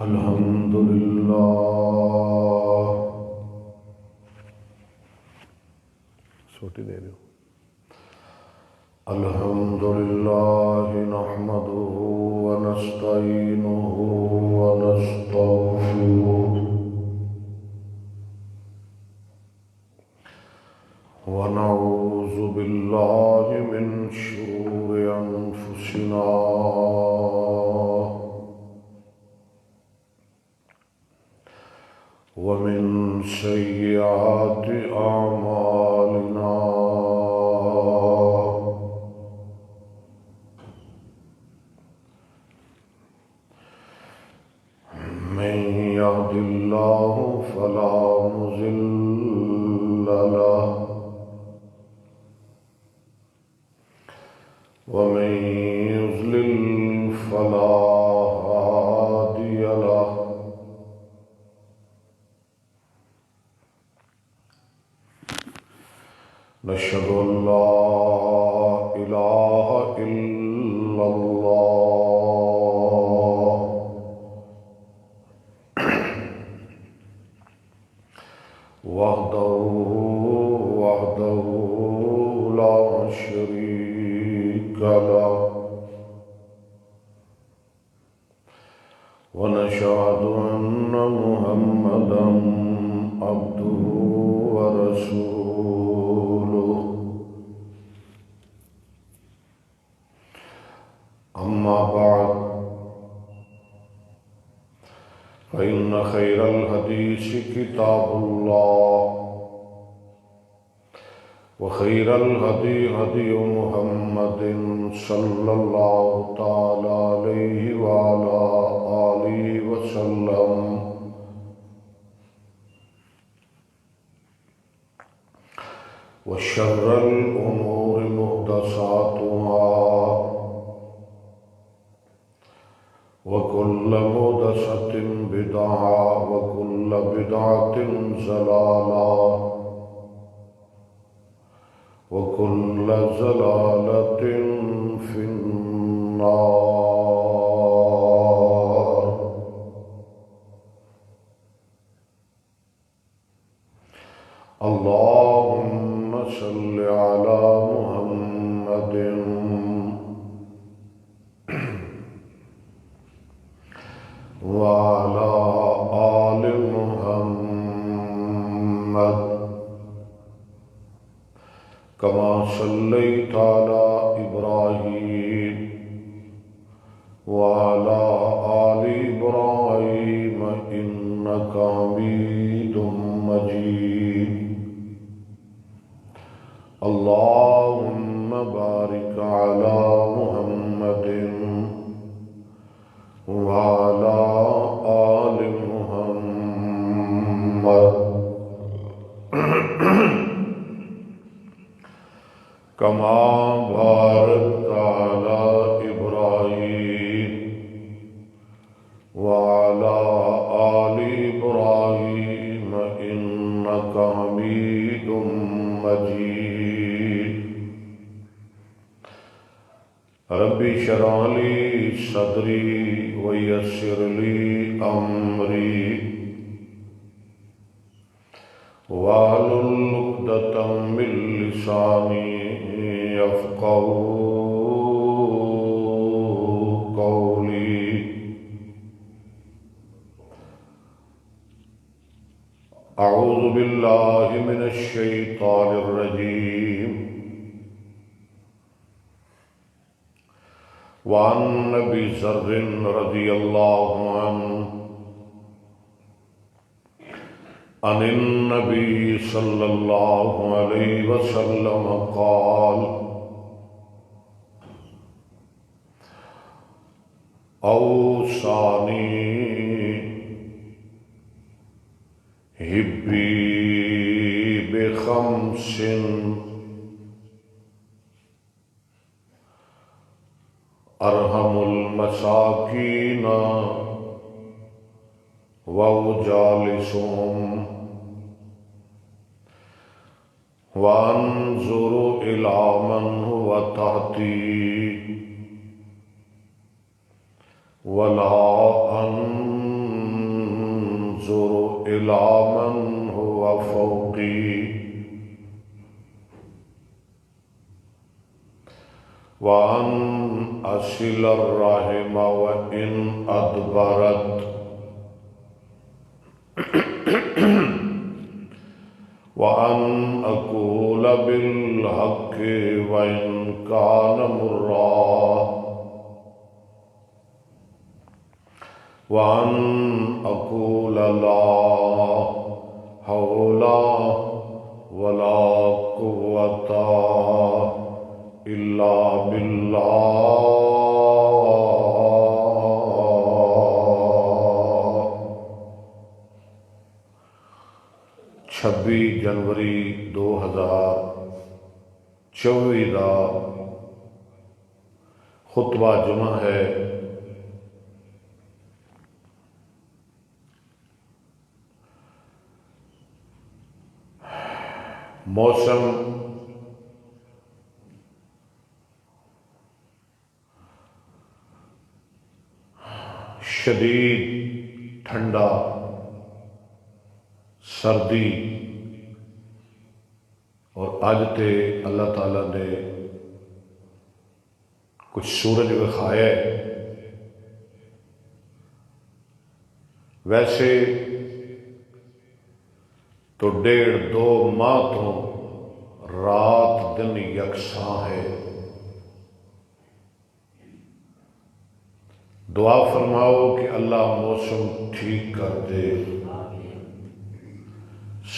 الحمد لله چھوٹی دے رہے ہو الحمد لله نحمده ونستعينه ونستغفره ونعوذ بالله من شرور أنفسنا ومن سيئات أعمالنا من يهد الله فلا مضل له ومن يضلل فلا هادي له نشهد أن لا إله إلا الله وحده لا شريك له ونشهد أن محمدا عبده ورسوله أما بعد فإن خير الحديث كتاب الله وخير الهدي هدي محمد صلى الله تعالى عليه وعلى آله وسلم وشر الأمور محدثاتها وكل محدثة بدعة وكل بدعة ضلالة وكل ضلالة في النار. اللهم صل على محمد وعلى آل محمد كما صليت على إبراهيم وعلى آل إبراهيم إنك حميد مجيد. اللهم بارك على محمد وعلى آل محمد كما باركت على إبراهيم وعلى آل إبراهيم إنك حميد مجيد. رب اشرح لي صدري ويسر لي أمري واحلل عقدة من لساني يفقهوا قولي. أعوذ بالله من الشيطان الرجيم. وعن أبي ذر رضي الله عنه عن النبي صلى الله عليه وسلم قال: أوصاني حبي بخمس أرحم المساكين وأجالسهم وانظر إلى من هو تحتي ولا انظر إلى من هو فوقي وأن أصل الرحم وإن أدبرت وأن أقول بالحق وإن كان مرا وأن أقول لا حول ولا قوة إلا بالله۔ 26 جنوری 2024 کا خطبہ جمعہ ہے۔ موسم شدید ٹھنڈا، سردی، اور اج تے اللہ تعالیٰ نے کچھ سورج وکھایا ہے۔ ویسے تو 1.5-2 ماہ تو رات دن یکساں ہے۔ دعا فرماؤ کہ اللہ موسم ٹھیک کر دے،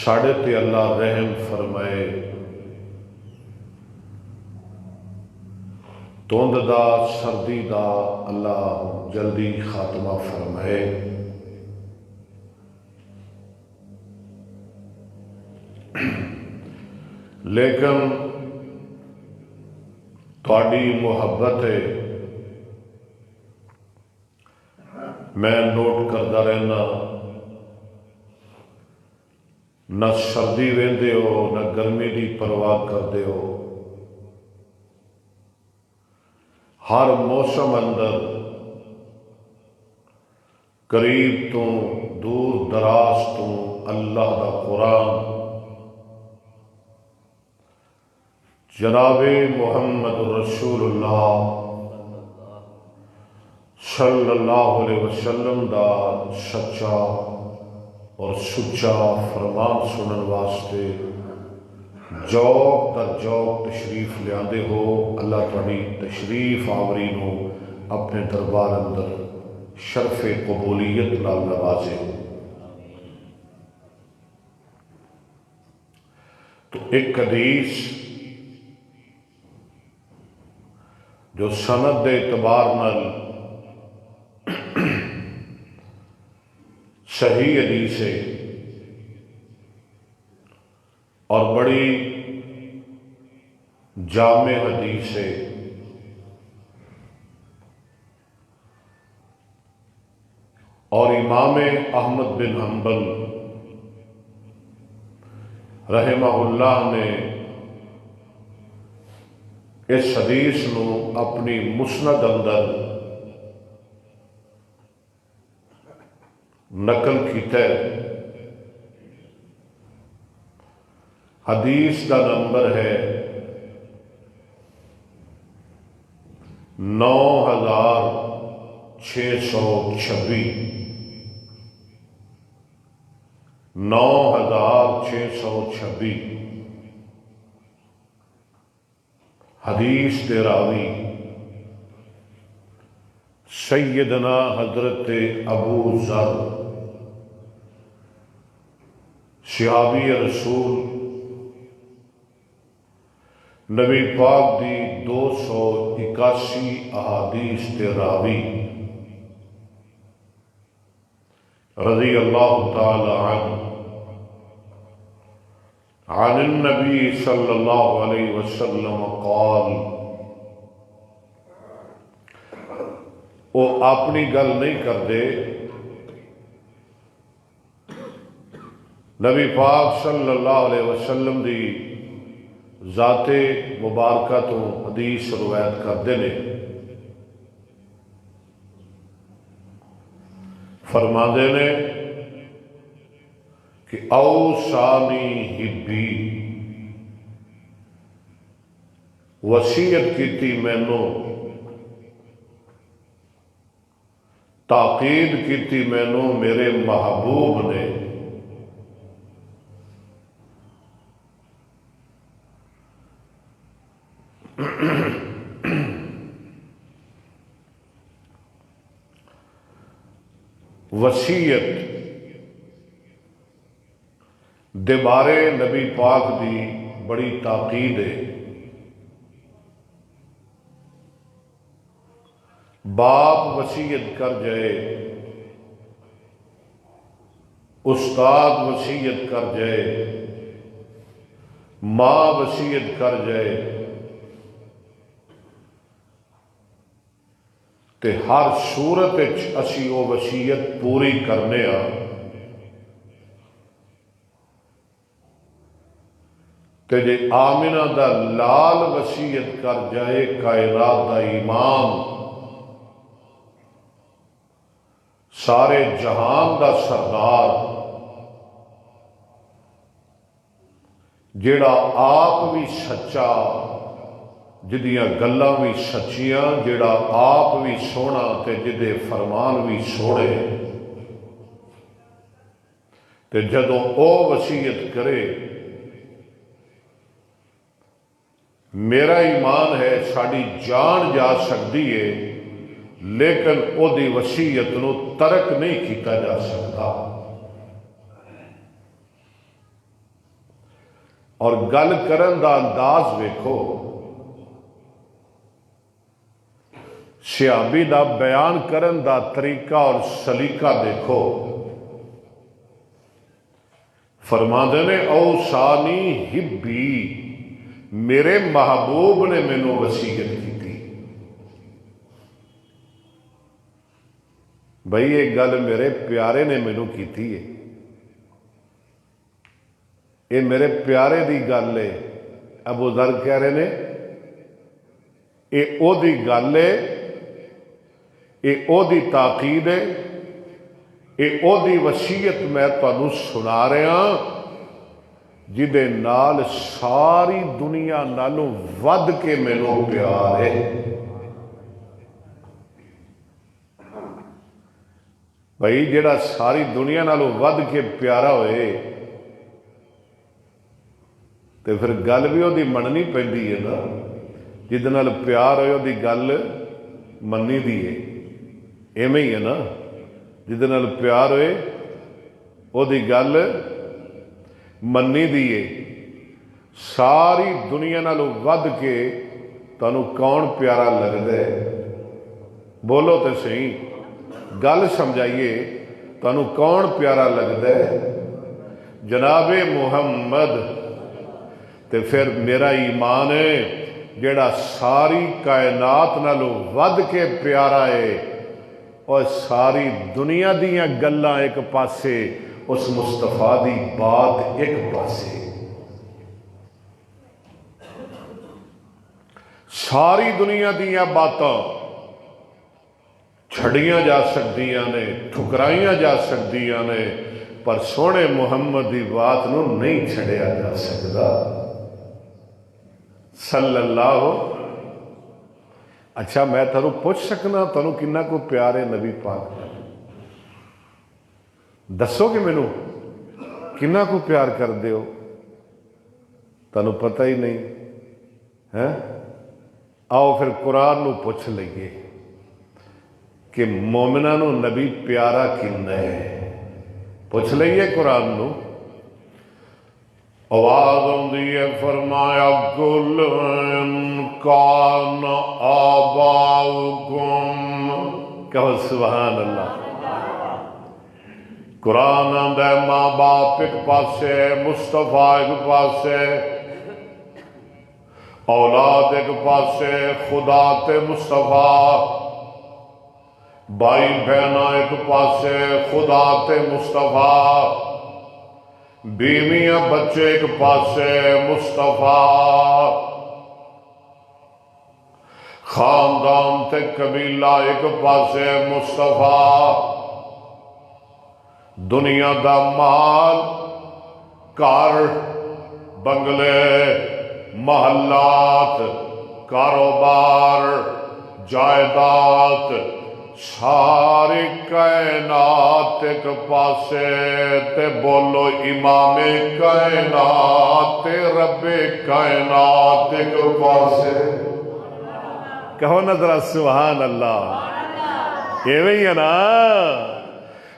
ساڑھے تے اللہ رحم فرمائے، دھند دا سردی دا اللہ جلدی خاتمہ فرمائے۔ لیکن تھوڑی محبت ہے، میں نوٹ کرتا رہنا، نہ سردی ویندے ہو نہ گرمی دی پرواہ کرتے ہو، ہر موسم اندر قریب تو دور دراز تو اللہ دا قرآن، جناب محمد رسول اللہ صلی اللہ علیہ وسلم دا سچا اور سچا فرمان سنن واسطے جوق در جوق تشریف لیاندے ہو۔ اللہ تھوڑی تشریف آوری نو اپنے دربار اندر شرف قبولیت نال نوازے۔ تو ایک حدیث جو سند دے اعتبار نال صحیح حدیث ہے اور بڑی جامع حدیث ہے، اور امام احمد بن حنبل رحمہ اللہ نے اس حدیث نو اپنی مسند اندر نقل کیتا ہے۔ حدیث کا نمبر ہے 9626، 9626۔ حدیث دے راوی سیدنا حضرت ابو ذر صحابی رسول، نبی پاک دی 281 احادیث دے راوی رضی اللہ تعالی عنہ، عن النبی صلی اللہ علیہ وسلم قال، وہ اپنی گل نہیں کرتے، نبی پاک صلی اللہ علیہ وسلم دی ذات مبارکہ تو حدیث روایت کرتے ہیں۔ فرماندے نے کہ اوصانی حبی، وصیت کیتی مینوں، تاکید کیتی مینوں میرے محبوب نے، وصیت دے بارے نبی پاک دی بڑی تاکید ہے۔ باپ وصیت کر جائے، استاد وصیت کر جائے، ماں وصیت کر جائے تے ہر صورت اسی وہ وصیت پوری کرنے تے جے آمنہ دا لال وصیت کر جائے، کائنات دا امام، سارے جہان دا سردار، جیڑا آپ بھی سچا، جدیاں گلاں بھی سچیاں، جیڑا آپ بھی سونا تے جدے فرمان بھی سوڑے، تے جدوں او وصیت کرے، میرا ایمان ہے ساڑی جان جا سکتی ہے لیکن او دی وصیت نو ترک نہیں کیتا جا سکتا۔ اور گل کرن دا انداز ویکھو، صحابی دا بیان کرن دا طریقہ اور سلیقہ دیکھو۔ فرماندے نے اوصانی حبی، میرے محبوب نے مینوں وصیت کی تھی۔ بھئی یہ گل میرے پیارے نے مینوں کیتی ہے، یہ میرے پیارے دی گل ہے۔ ابو ذر کہہ رہے نے یہ او دی گل ہے، یہ او دی تاکید ہے، یہ او دی وصیت میں تانوں سنا رہا جدے نال ساری دنیا نالوں ود کے مینوں پیار ہے۔ بھائی جڑا ساری دنیا نالوں ود کے پیارا ہوئے تو پھر گل بھی وہ مننی پیندی ہے نا، جہد نال پیار ہوئے وہ گل مننی دی ہے، ایویں ہی ہے نا، جہد نال پیار ہوئے وہ گل مننی دی ہے۔ ساری دنیا نالوں ود کے تانوں کون پیارا لگدا ہے؟ بولو تے صحیح، گل سمجھائیے، تانوں کون پیارا لگدا ہے؟ جناب محمد۔ تے پھر میرا ایمان ہے جیڑا ساری کائنات نالوں ود کے پیارا ہے، اور ساری دنیا دیاں گلاں ایک پاسے، اس مصطفیٰ دی بات ایک پاسے۔ ساری دنیا دیاں باتاں چھڑیاں جا سکدیاں نے، ٹھکرائیاں جا سکدیاں نے، پر سونے محمد دی بات نو نہیں چھڑیا جا سکدا صلی اللہ۔ اچھا میں تھانوں پوچھ سکنا تھانوں کنا کو پیارے نبی پاک، دسو کہ مینوں کنا کو پیار کر دیو؟ تھانوں پتہ ہی نہیں ہے؟ آؤ پھر قرآن نو پوچھ لئیے کہ مومنہ نو نبی پیارا کنا ہے، پوچھ لئیے قرآن نو۔ آواز آندی ہے، فرمایا قل ان کان آباؤکم، کہو سبحان اللہ۔ قرآن آندہ ہے ماں باپ ایک پاسے، مصطفیٰ ایک پاسے، اولاد ایک پاسے، خدا تے مصطفیٰ، بھائی بہنہ ایک پاسے، خدا تے مصطفیٰ، بیویاں بچے ایک پاسے، مصطفیٰ، خاندان تے قبیلہ ایک پاسے، مصطفیٰ، دنیا دا مال گھر بنگلے محلات کاروبار جائیداد ساری کائنات ایک پاسے تے بولو امام کائنات تے رب کائنات ایک پاسے کہو نا ذرا سبحان اللہ یہ وہی ہے نا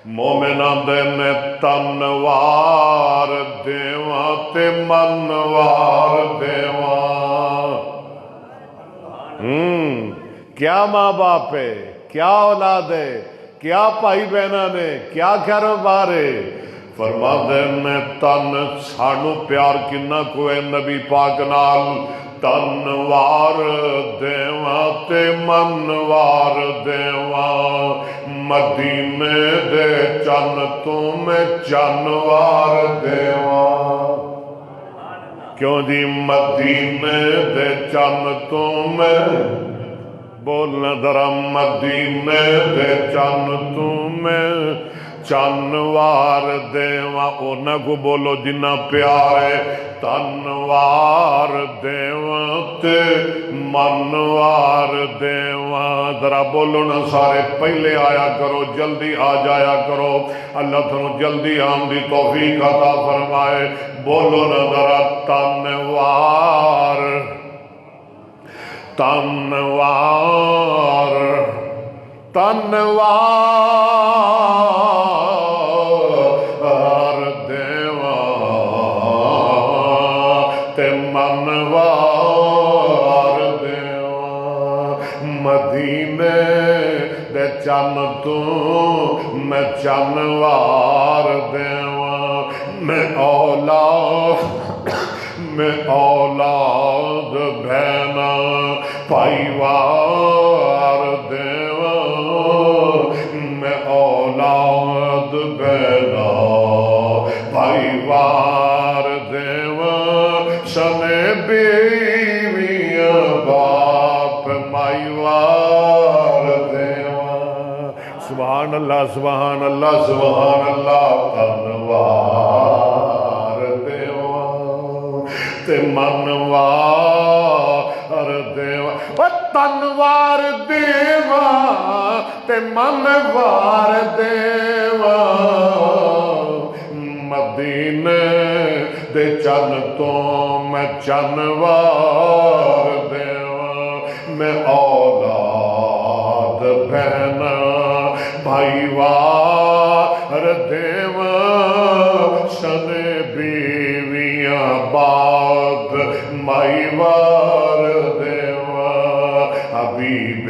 مومناں دے نے تنوار دیواں تے منوار دیواں کیا ماں باپ ہے کیا اولاد ہے کیا بھائی بہناں نے کیا کاروبار ہے فرما دے نے تن سانو پیار کنا کوئی نبی پاک نال تنوار دیواں تے منوار دیواں مدینے دے چن تو میں چنوار دیواں کیوں جی مدینے دے چن تو میں بولنا ذرا مدینے دے چن تو میں چنوار دیواں اونا کو بولو جنہ پیارے تنوار دیواں تے منوار دیواں ذرا بولو نا سارے پہلے آیا کرو جلدی آ جایا کرو اللہ تھنو جلدی آن دی توفیق عطا فرمائے بولو نا ذرا تنوار تنوار تنوار دیواں تے منوار دیواں مدینے دے چن تو میں چنوار دیواں میں اولاد بہنا پائیوار دیواں میں اولاد بہنا پائیوار دیواں سنے بیویاں باپ مائیوار دیواں سبحان اللہ سبحان اللہ سبحان اللہ تنوار دیواں تے منوار دیواں تنوار دیواں تے منوار دیواں مدینے دے چن تو میں چنوار دیواں میں اولاد بہنا بھائیوار دیواں سنے بیویاں باپ مائیوار دیواں حبیب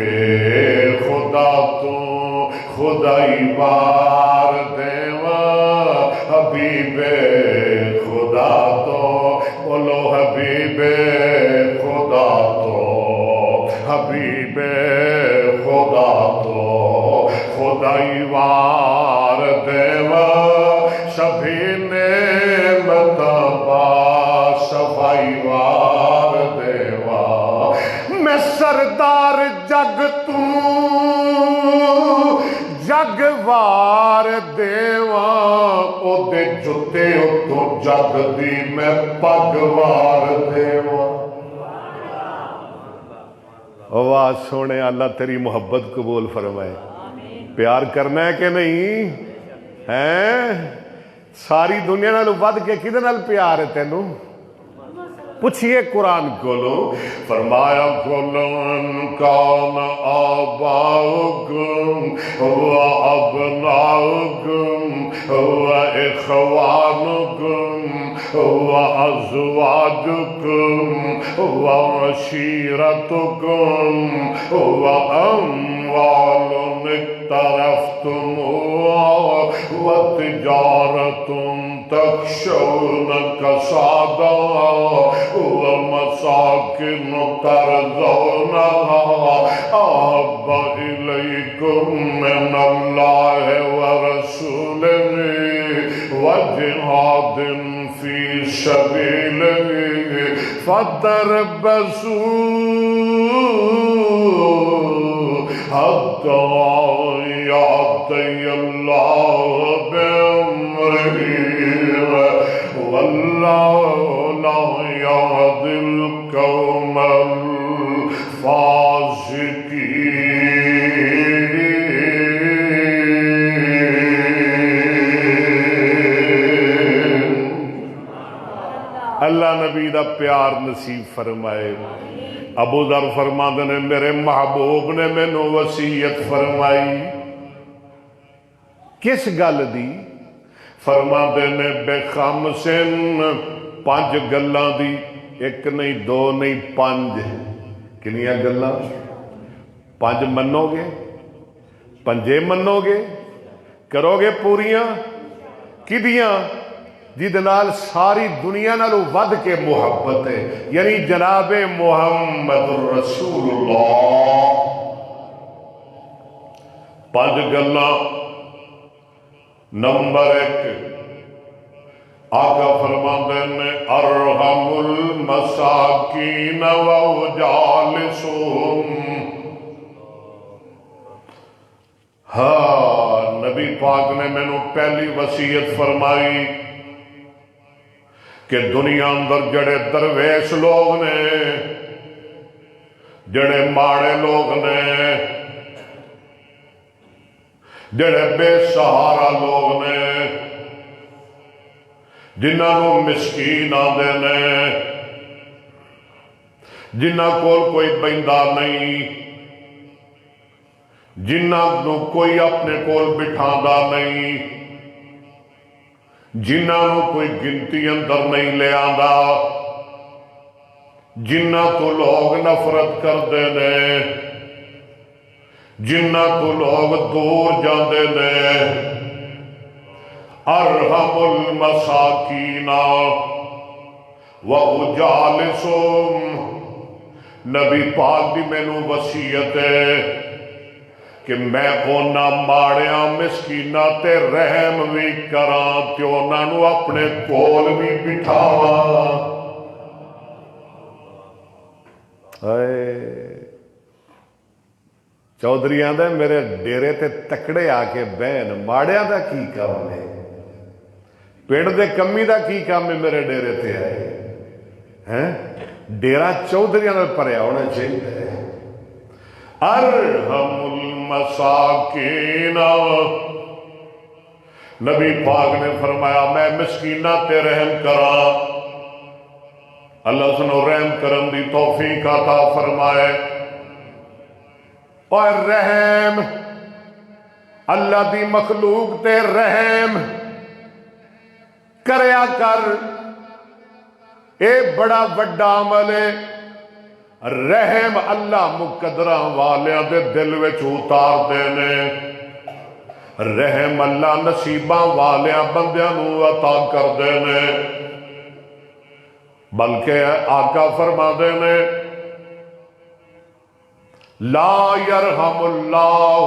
خدا تو خدائی وار دیواں حبیب خدا تو بولو حبیب خدا تو حبیب خدا تو خدائی وار دیواں سبھی نعمت با صفائی وار دیواں میں سردار جگ تو جگ وار دیواں او دے جتے تو جگ دی میں پگ وار دیواں واہ سونے اللہ تیری محبت قبول فرمائے پیار کرنا ہے کہ نہیں ہیں ساری دنیا نال ود کے کدے نال پیار ہے تینوں پوچھئے قرآن کولو فرمایا کلن کان آباؤکم و ابناؤکم و اخوانکم و ازواجکم و عشیرتکم و اموال اقترفتموها و تجارت تخشون کسادها ومساكن ترضونها أحب إليكم من الله ورسوله وجهاد في سبيله فتربصوا حتى يأتي الله بأمره واللہ لا یہدی القوم الفاسقین۔ اللہ نبی دا پیار نصیب فرمائے۔ ابو ذر فرماندے نے میرے محبوب نے مینوں وصیت فرمائی، کس گل دی؟ فرماندے نے بے خمسن، 5 گلاں دی، 1 نہیں 2 نہیں 5۔ کنیاں گلاں؟ 5 منو گے؟ 5 منو گے؟ کرو گے پوریاں؟ کدیاں؟ جہد نال ساری دنیا نالوں ود کے محبت ہے، یعنی جناب محمد رسول اللہ۔ 5 گلاں۔ نمبر 1، آقا فرماندے نے ارحم المساکین وجالسہم۔ ہاں، نبی پاک نے مینوں پہلی وصیت فرمائی کہ دنیا اندر جڑے درویش لوگ نے، جڑے ماڑے لوگ نے، جڑے بے سہارا لوگ نے، جنہاں مسکین آندے نے، جنہاں کول کوئی بندہ نہیں، جنہاں کوئی اپنے کول بٹھاندا نہیں، جنہاں کوئی گنتی اندر نہیں لے آندا، جنہاں تو لوگ نفرت کردے نے، جنہاں تو لوگ دور جاندے نے۔ ارحم المساکین وَأُجَالِسُهُمْ۔ نبی پاک دی مینوں وصیت ہے کہ میں اونا ماڑیاں مسکیناں تے رحم بھی کراں تے انہاں نوں اپنے کول بھی بٹھاواں۔ چودھری آندا میرے ڈیرے تے تکڑے آ کے بہن، ماڑیاں دا کی کام ہے؟ پنڈ دے کمی دا کی کام ہے میرے ڈیرے تے آئے ہیں؟ ڈیرا چودھریاں دا پریا ہونا چاہیے۔ ارحم المساکین، نبی پاک نے فرمایا میں مسکینہ تے رحم کراں، اللہ سنو رحم کرن دی توفیق عطا فرمائے۔ اور رحم، اللہ دی مخلوق تے رحم کریا کر، اے بڑا وڈا عمل ہے۔ رحم اللہ مقدراں والیاں دے دل وچ اتار دینے، رحم اللہ نصیباں والیاں بندیاں نوں عطا کر دینے۔ بلکہ آقا فرما دینے لا یرحم اللہ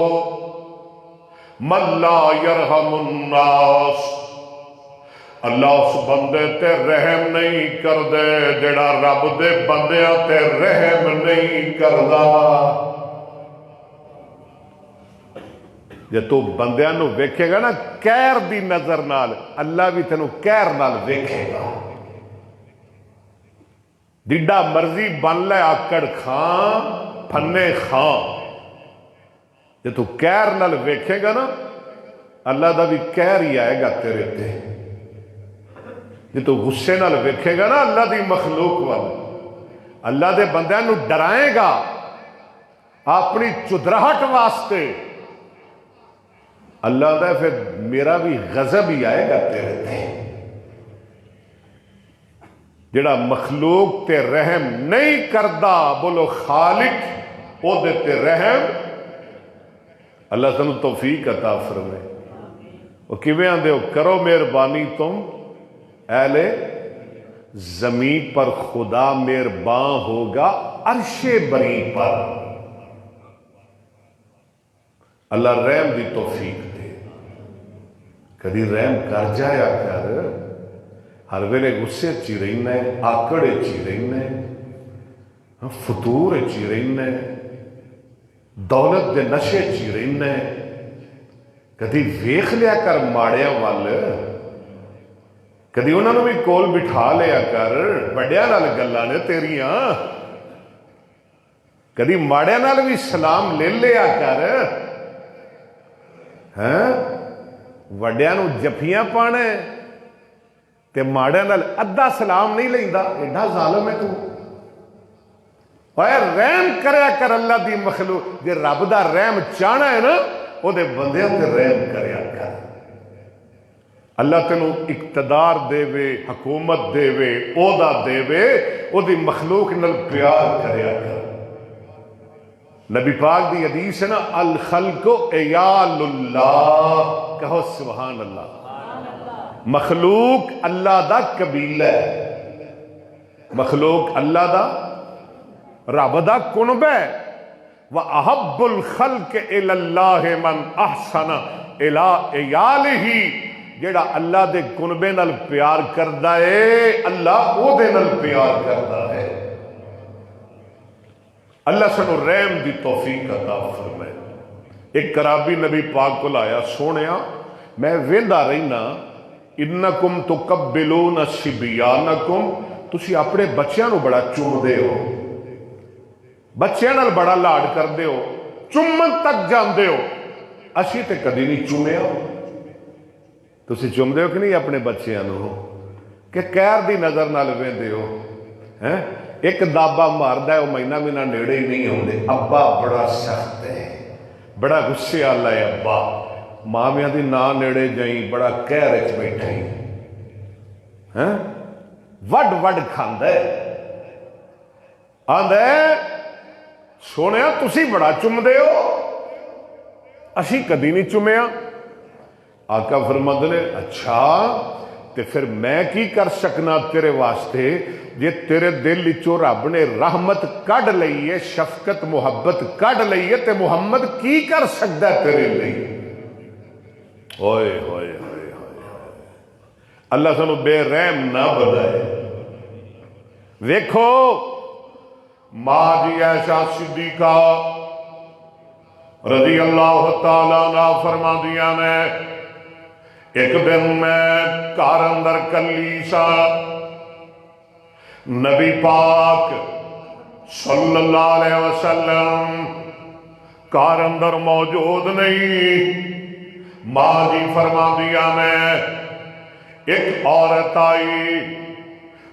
من لا یرحم الناس۔ اللہ اس بندے تے رحم نہیں کر دے جڑا رب دے بندیاں تے رحم نہیں کردا۔ جے تو بندیاں نو ویکھے گا نا کہر دی نظر نال، اللہ بھی تینوں کہر نال ویکھے گا۔ جڈا مرضی بن لے آکڑ خان پھنے خان، جے تو کہر نال ویکھے گا نا اللہ دا بھی کہر ہی آئے گا تیرے تے۔ جے تو غصے نال ویکھے گا نا اللہ دی مخلوق وال، اللہ دے بندیاں نو ڈرائے گا اپنی چدراہٹ واسطے، اللہ دا پھر میرا بھی غضب ہی آئے گا تیرے تے۔ جڑا مخلوق تے رحم نہیں کردا، بولو خالق او دے تے رحم، اللہ سنو توفیق عطا فرمائے۔ وہ کیویں آندے ہو کرو مہربانی تم اہل زمین پر، خدا مہرباں ہوگا عرش بری پر۔ اللہ رحم دی توفیق دے، کدی رحم کر جایا کر، ہر ویلے غصے چی رہنا ہے، آکڑے چی رہنا ہے، فتور چی رہنا ہے، دولت دے نشے چی رہنا ہے۔ کدی ویکھ لیا کر ماڑیاں وال، کدی انہوں نے بھی کول بٹھا لیا کر، وڈیاں نال گلاں نے تیریاں، کدی ماڑیاں نال بھی سلام لے لیا کر، ہاں وڈیاں نو جفیاں پانا تے ماڑیاں نال ادھا سلام نہیں لیندا، ایڈا ظالم ہے تو۔ اے رحم کریا کر اللہ دی مخلوق، جے رب دا رحم چاہنا ہے نا او دے بندیاں تے رحم کریا کر۔ اللہ تینوں اقتدار دے وے، حکومت دے وے، عہدہ دے وے، او دی مخلوق نال پیار کریا کر۔ نبی پاک دی حدیث ہے نا، الخلق عیال اللہ، کہو سبحان اللہ۔ مخلوق اللہ دا قبیلہ ہے، مخلوق اللہ دا رب دا کنب ہے۔ وَأَحَبُّ الْخَلْقِ إِلَى اللَّهِ مَنْ أَحْسَنَ إِلَىٰ عِيَالِهِ، جیڑا اللہ دے کنبے نال پیار کردا ہے اللہ او دے نال پیار کردا ہے۔ اللہ سنو رحم دی توفیق عطا فرمائے۔ ایک کرابی نبی پاک کو لایا، سونیا میں ویندا رہنا، انکم تقبلون صبیانکم، تسی اپنے بچیاں نو بڑا چوم دے ہو، بچیاں نال بڑا لاڈ کر دے ہو، چومن تک جاندے ہو، اسی تے کدی نہیں چومیا۔ تسی چوم دے ہو کہ نہیں اپنے بچیاں نو، کہ قہر دی نظر نال ویندے ہو؟ ایک دابا ماردا ہے وہ مہینہ مہینہ نیڑے ہی نہیں ہوندے، ابا بڑا سخت ہے، بڑا غصے والا ہے ابا، ماں میاں دی نا نیڑے جائیں بڑا قہر وچ بیٹھا ہی، وڈ وڈ کھاندا ہے، آندا ہے سونیا تسی بڑا چومدے ہو، اسی کدی نہیں چومیا۔ آقا فرماندے نے اچھا تے پھر میں کی کر سکنا تیرے واسطے، جے تیرے دل وچوں رب نے رحمت کڈ لئی ہے، شفقت محبت کڈ لئی ہے، تے محمد کی کر سکدا ہے تیرے لئی؟ اوئے ہوئے ہوئے ہوئے، اللہ سانو بے رحم نہ بنائے۔ ویکھو ماں جی عائشہ صدیقہ رضی اللہ تعالیٰ عنہ فرماندیاں نے، ایک دن میں گھر اندر کلی سا، نبی پاک صلی اللہ علیہ وسلم گھر اندر موجود نہیں۔ ماں جی فرماندیاں نے ایک عورت آئی،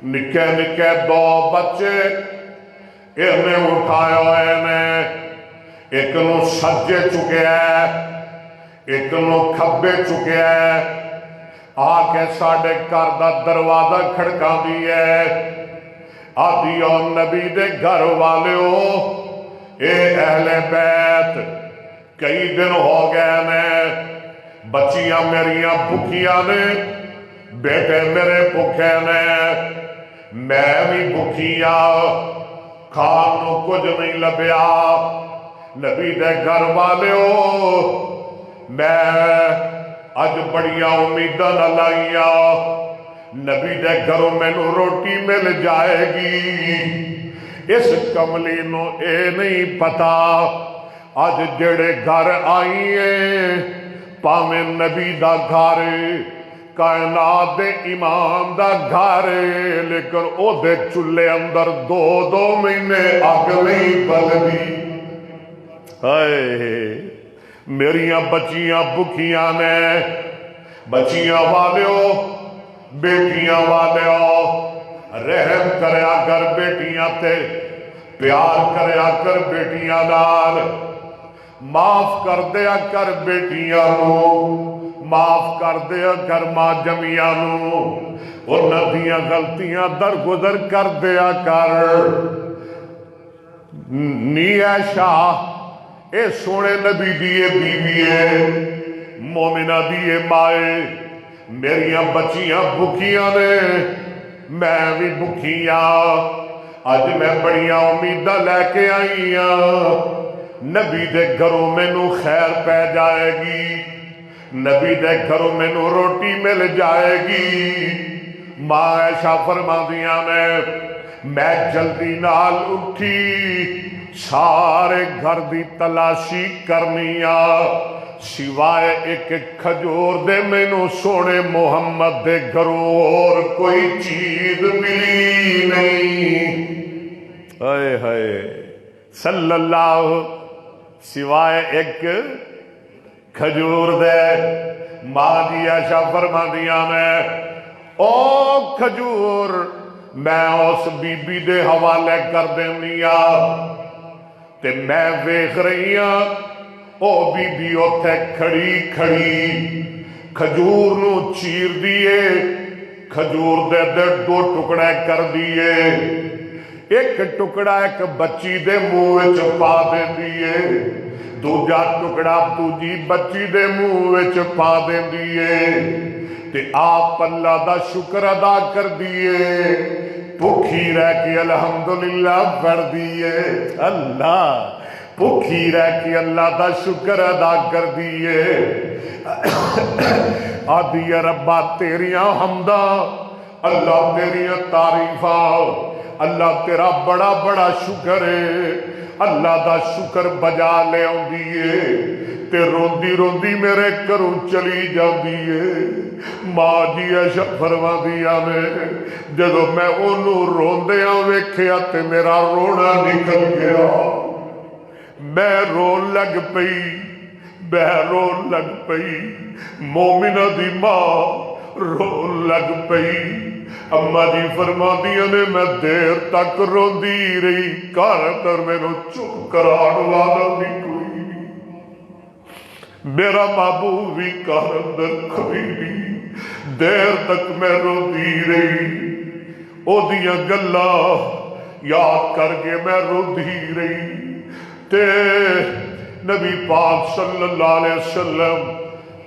نکے نکے دو بچے انہیں اٹھایا ہوئے نے، ایک نو سجے چکے ہے، ایک نو کھبے چکے ہے، آ کے ساڑھے گھر دا دروازہ کھڑکا دی ہے، آدھی اور نبی دے گھر والے ہو، اے اہل بیت کئی دن ہو گئے نے، بچیاں میریاں بھکیاں نے، بیٹے میرے بھکے نے، میں بھی بھکیاں، کھان نو کچھ نہیں لبیا، نبی دے گھر والے ہو میں اج بڑیاں امیداں نہ لائیاں، نبی دے گھروں میں نو روٹی مل جائے گی، اس کملی نو اے نہیں پتا اج جڑے گھر آئیے پاویں نبی دا گھر کائنات دے امام دا گھر، لیکن او دے چلے اندر دو دو مہینے اگ نہیں بلدی۔ میریاں بچیاں بکھیاں نے، بچیاں والیو بیٹیاں والیو رحم کریا کر بیٹیاں تے، پیار کریا کر بیٹیاں نال، معاف کر دیا کر بیٹیاں نو، معاف کر دیا کر ماں جمیاں نو، انہاں دیاں غلطیاں درگزر کر دیا کر۔ نی عائشہ اے سونے نبی دیئے بیویے، مومنہ دیئے مائے، میریاں بچیاں بھکیاں نے، میں بھی بھکیاں، اج میں بڑیاں امیدہ لے کے آئیاں، نبی دے گھروں میں نو خیر پہ جائے گی، نبی دے گھروں میں نو روٹی مل جائے گی۔ ماں عائشہ فرماندیاں نے میں جلدی نال اٹھی، سارے گھر دی تلاشی کرنیا، سوائے ایک کھجور دے مینوں سونے محمد دے گھروں اور کوئی چیز ملی نہیں۔ ہائے ہائے صلی اللہ، سوائے ایک کھجور دے۔ ماں جی عائشہ فرماندیاں نے او کھجور میں اس بی بی دے حوالے کر دینی آ، تے میں ویکھ رہی ہاں او بی بی اوتھے کھڑی کھڑی کھجور نو چیر دیے، کھجور دے دو ٹکڑے کر دیے، ایک ٹکڑا ایک بچی دے منہ وچ پا دے دیے، دوجا ٹکڑا دوجی بچی دے منہ وچ پا دے دیے، تے آپ اللہ دا شکر ادا کر دیے، بھوکھی رہ کے الحمدللہ پڑھ دیے، اللہ بھوکھی رہ کے اللہ دا شکر ادا کر دیے۔ آدھی ربا تیریاں حمداں، اللہ تیریاں تعریفاں، اللہ تیرا بڑا بڑا شکر ہے، اللہ دا شکر بجا لے آندیے تے روندی روندی میرے گھروں چلی جاندی ہے۔ ماں جی عائشہ فرماندیاں نے جدوں میں اونوں روندیاں ویکھیا تے میرا رونا نکل گیا، میں رون لگ پئی، میں رون لگ پئی، مومنہ دی ماں رون لگ پئی۔ اماں جی فرماندیاں نے میں دیر تک روندی رہی، گھر اندر مینوں چپ کران والا بھی کوئی نہیں، میرا محبوب بھی گھر اندر کوئی نہیں، دیر تک میں روندی رہی، او دیاں گلاں یاد کر کے میں روندی رہی۔ تے نبی پاک صلی اللہ علیہ وسلم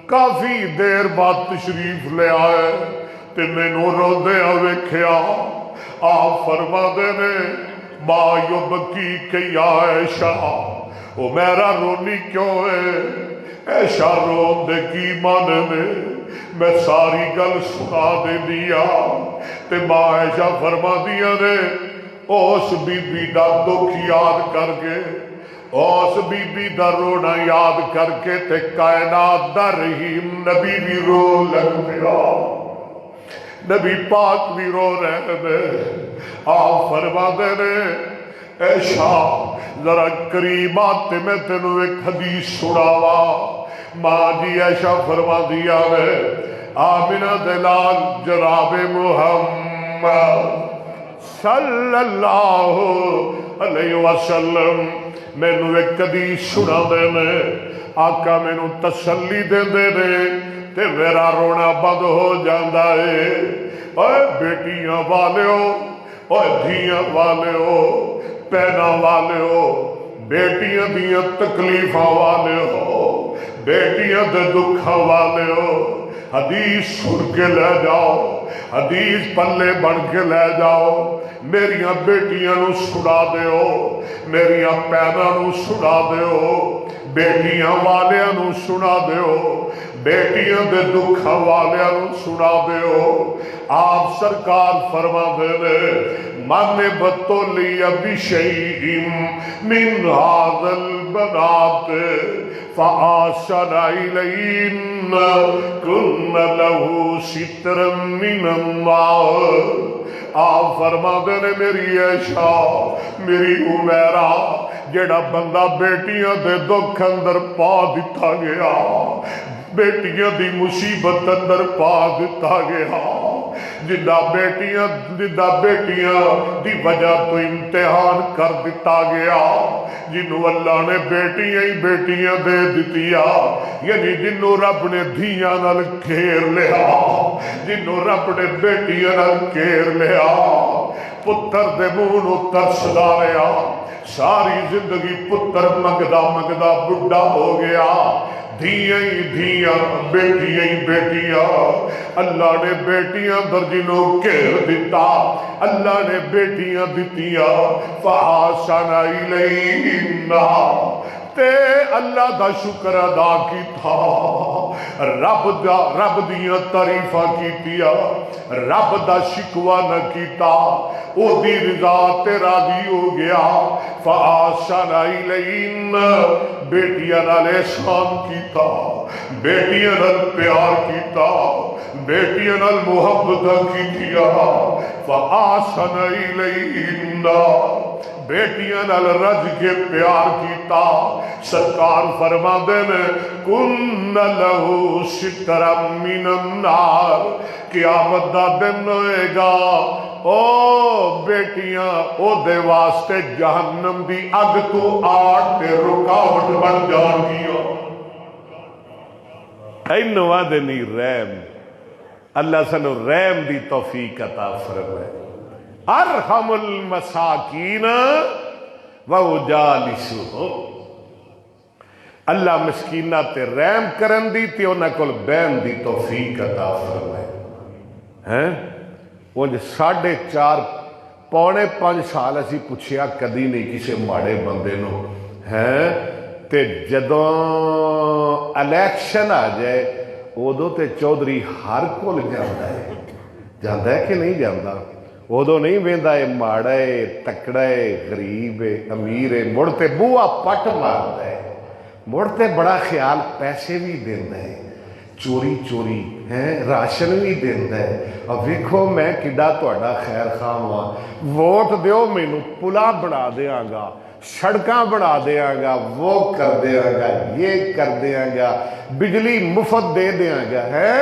کافی دیر بعد تشریف لے آئے تے مینوں روندیاں ویکھیا، آپ فرماندے نے ما یبکی کی عائشہ، او میرا رونی کیوں ہے؟ عائشہ رون دے کی مانے میں ساری گل سنا دے دیا تے ماں عائشہ فرماندیاں نے اس بی بی دا دکھ یاد کر کے، اس بی بی دا رونا یاد کر کے تے کائنات دا رحیم نبی بھی رو لگ پیا، نبی پاک بھی رو رہے نے۔ آپ فرماندے نے عائشہ ذرا قریب آتے میں تینوں ایک حدیث سناوا۔ ماں جی عائشہ فرماندیاں نے آمنہ دلال جناب محمد صلی اللہ علیہ وسلم مینوں ایک حدیث سنا دے نے، آقا مینوں تسلی دے دے نے تے میرا رونا بند ہو جاندا ہے۔ اوے بیٹیاں والیو، اوے دھیاں والیو، پینا والیو، بیٹیاں دیاں تکلیفاں والیو، بیٹیاں دے دکھاں والیو، حدیث سن کے لے جاؤ، حدیث پلے بن کے لے جاؤ، میریاں بیٹیاں نو سنا دیو، میریاں پینا نو سنا دیو، بیٹیاں والیاں نو سنا دیو، بیٹیاں دے دکھاں والیاں نو سنا دیو۔ آپ سرکار فرما دے نے من بطلی بشیء من ھذا البنات فآشر الیہن کن لہ سترا من اللہ۔ آپ فرما دے نے میری عائشہ، میری عمیرہ، جیڑا بندہ بیٹیاں دے دکھ اندر پا دتا گیا، بیٹیاں دی مصیبت اندر پا دتا گیا، جدہ بیٹیاں دی وجہ تو امتحان کر دتا گیا، جنہوں اللہ نے بیٹیاں ہی بیٹیاں دے دتیا، یعنی جنہوں رب نے دھیاں نال گھیر لیا، جنہوں رب نے بیٹیاں نال گھیر لیا، پتر دے منہ نو ترسدا رہیا، ساری زندگی پتر مگدا مگدا بڈھا ہو گیا، دھیاں ہی دھیاں، بیٹیاں ہی بیٹیاں، اللہ نے بیٹیاں در جنوں گھیر دیتا، اللہ نے بیٹیاں دیتیاں، فآسن الیہن، تے اللہ دا شکر ادا کیتا، رب دیاں تعریفاں کیتیاں، رب دا شکوہ نہ کیتا، او دی رضا تے راضی ہو گیا۔ فآشن الیہن، بیٹیاں نال احسان کیتا، بیٹیاں نال پیار کیتا، بیٹیاں نال محبت کیتیا۔ فآشن الیہن، بیٹیاں نال رج کے پیار کیتا۔ سرکار فرماندے نے کن لہو سترا من النار، قیامت دا دن ہوئے گا او بیٹیاں او دے واسطے جہنم دی اگ تو آڑ تے رکاوٹ بن جان گیا۔ اینواں دے نہیں رحم، اللہ سنو رحم دی توفیق عطا فرمائے۔ ارحم المساکین وَأُجَالِسُهُمْ، اللہ مسکینہ تے رحم کرن دی تے انہاں کول بہن دی توفیق عطا فرمائے۔ ہیں انج 4.5 پونے 5 سال اسی پوچھیا کدی نہیں کسے ماڑے بندے نو، ہیں تے جدوں الیکشن آ جائے ادو تے چودھری ہر کول جاندا ہے کہ نہیں جاندا؟ ادو نہیں ویندا ہے ماڑا ہے تکڑا ہے غریب ہے امیر ہے، مڑ تے بوہا پٹ ماردا ہے، مڑ تے بڑا خیال پیسے بھی دیندا ہے، چوری چوری ہے راشن بھی دیندا ہے۔ اب ویکھو میں کڈا تہاڈا خیر خواہ ہاں، ووٹ دیو مینوں، پلا بنا دیاں گا، سڑکاں بنا دیاں گا، وہ کر دیاں گا، یہ کر دیاں گا، بجلی مفت دے دیاں گا، ہے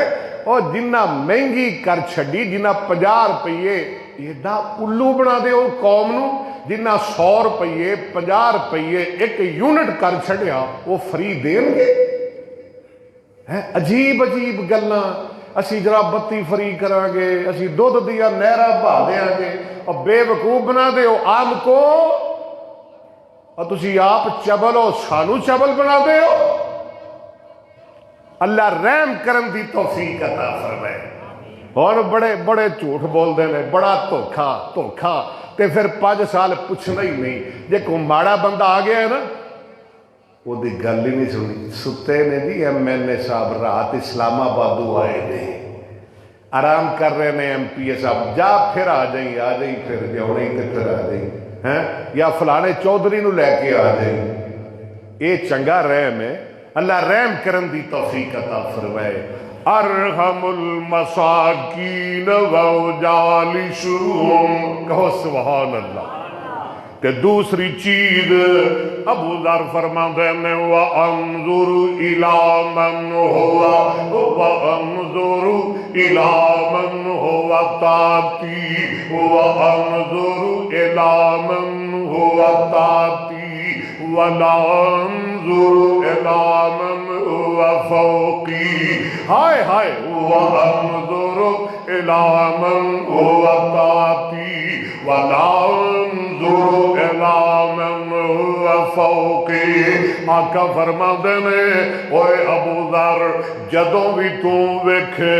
اور جنہ مہنگی کر چھڈی، جنہ 50 روپیے ایڈا الو بنا دے او قوم نو، جنہ 100 روپیے 50 روپیے ایک یونٹ کر چھڈیا وہ فری دین گے؟ عجیب عجیب گلاں، اسی ذرا بتی فری کران گے، اسی دودھ دیا نہراں بہا دیاں گے، اور بے وقوف بنا دے او عام کو، اور تسی آپ چبل ہو سانو چبل بنا دے ہو۔ اللہ رحم کرن دی توفیق عطا فرمائے۔ اور بڑے بڑے جھوٹ بول دے نے، بڑا دھوکھا تے پھر 5 سال پوچھنا ہی نہیں۔ جے کوئی ماڑا بندہ آ گیا ہے نا وہ دی گل ہی نہیں سنی۔ ستے نے جی MNA صاحب رات اسلام آبادو آئے نے، آرام کر رہے نے MP صاحب، جا پھر آ جائیں پھر جاؤنے تے پھر آ جائیں، یا فلانے چودھری نو لے کے آ جائیں۔ اے چنگا رحم ہے، اللہ رحم کرن دی توفیق عطا فرمائے۔ ارحم المساکین وَأُجَالِسُهُمْ، کہو سبحان اللہ۔ کہ دوسری چیز ابو ذر فرماتے ہیں وَأَنظُرُ إِلَىٰ مَنْ هُوَ تَاتِي وَأَنظُرُ إِلَىٰ مَنْ هُوَ تَاتِي وَلَا أَنظُرُ إِلَىٰ مَنْ هُوَ فَوْقِي، ہائے ہائے، وَأَنظُرُ إِلَىٰ مَنْ هُوَ تَاتِي وَلَا أَنظُرُ إِلَىٰ مَنْ هُوَ فَوْقِي۔ آقا فرماندے نے اوے ابو ذر جدوں بھی تو ویکھے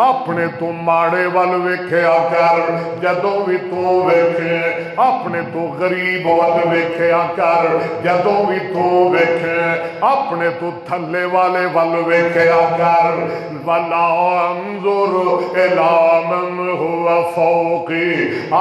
اپنے تو ماڑے ول ویکھیا کر، جدوں بھی تو ویکھے اپنے تو غریب ول ویکھیا کر، جدوں بھی تو ویکھے اپنے تو تھلے والے ول ویکھیا کر۔ وَلَا أَنظُرُ إِلَىٰ مَنْ هُوَ فَوْقِي،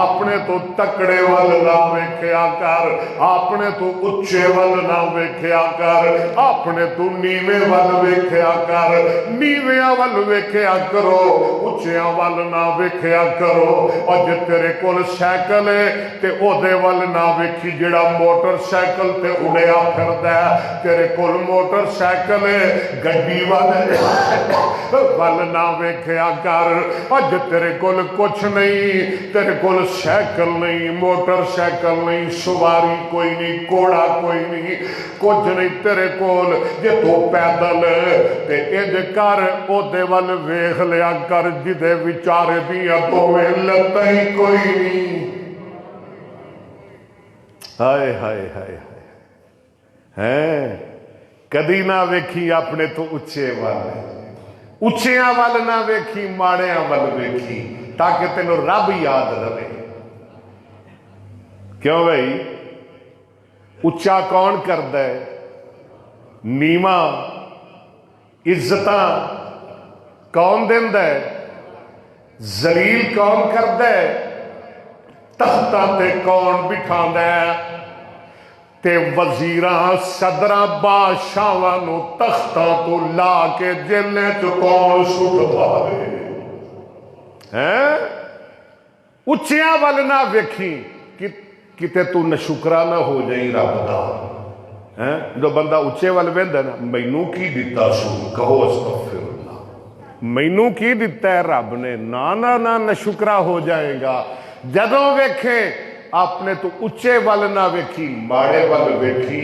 اپنے تو تکڑے ول نہ ویکھیا کر، اپنے تو اچھے ول نہ ویکھیا کر، اپنے تو نیوے ول ویکھیا کر، نیویاں ول ویکھیا کرو، اچھیاں ول نہ ویکھیا کرو۔ اور جے تیرے کول سائیکل ہے تے او دے ول نہ ویکھی جڑا موٹر سائیکل تے اڑیا پھردا ہے، تیرے کول موٹر سائیکل ہے گڈی ول نہ ویکھیا کر۔ اور جے تیرے کول کچھ نہیں، تیرے کول سائیکل نہیں، موٹر سائیکل نہیں، سواری کوئی نہیں، کوڑا کوئی نہیں، کچھ نہیں تیرے کول، جے تو پیدل تے انج کر او دے ول ویکھ لیا کر جدے وچارے دیاں دوویں لتاں ہی کوئی نہیں۔ ہائے ہائے ہائے ہیں کدی نہ ویکھی اپنے تو اچھے والے، اچھیاں ول نہ ویکھی، ماڑیاں ول ویکھی، تاکہ تینوں رب یاد رہے۔ کیوں بھائی اچھا کون کردا ہے؟ ਨੀਵਾਂ ਇੱਜ਼ਤਾਂ ਕੌਣ ਦਿੰਦਾ ਹੈ, ਜ਼ਲੀਲ ਕੌਣ ਕਰਦਾ ਹੈ, ਤਖਤਾਂ ਤੇ ਕੌਣ ਬਿਠਾਉਂਦਾ ਹੈ, ਤੇ ਵਜ਼ੀਰਾਂ ਸਦਰਾਂ ਬਾਦਸ਼ਾਹਾਂ ਨੂੰ ਤਖਤਾਂ ਤੋਂ ਲਾ ਕੇ ਜੇਲ੍ਹਾਂ ਚ ਕੌਣ ਸੁੱਟਦਾ ਹੈ। ਉੱਚਿਆਂ ਵੱਲ ਨਾ ਵੇਖੀ ਕਿ ਕਿਤੇ ਤੂੰ ਨਸ਼ੁਕਰਾ ਨਾ ਹੋ ਜਾਈ ਰੱਬ ਦਾ ਹੈ। ਜਦੋਂ ਬੰਦਾ ਉੱਚੇ ਵੱਲ ਵੇਂਦਾ ਨਾ, ਮੈਨੂੰ ਕੀ ਦਿੱਤਾ ਸੂ, ਕਹੋ ਅਸਤਗਫਿਰullah, ਮੈਨੂੰ ਕੀ ਦਿੱਤਾ ਹੈ ਰੱਬ ਨੇ, ਨਾ ਨਾ ਨਾ ਨਸ਼ੁਕਰਾ ਹੋ ਜਾਏਗਾ। ਜਦੋਂ ਵੇਖੇ ਆਪਣੇ ਤੋਂ ਉੱਚੇ ਵੱਲ ਨਾ ਵੇਖੀ, ਮਾੜੇ ਵੱਲ ਵੇਖੀ।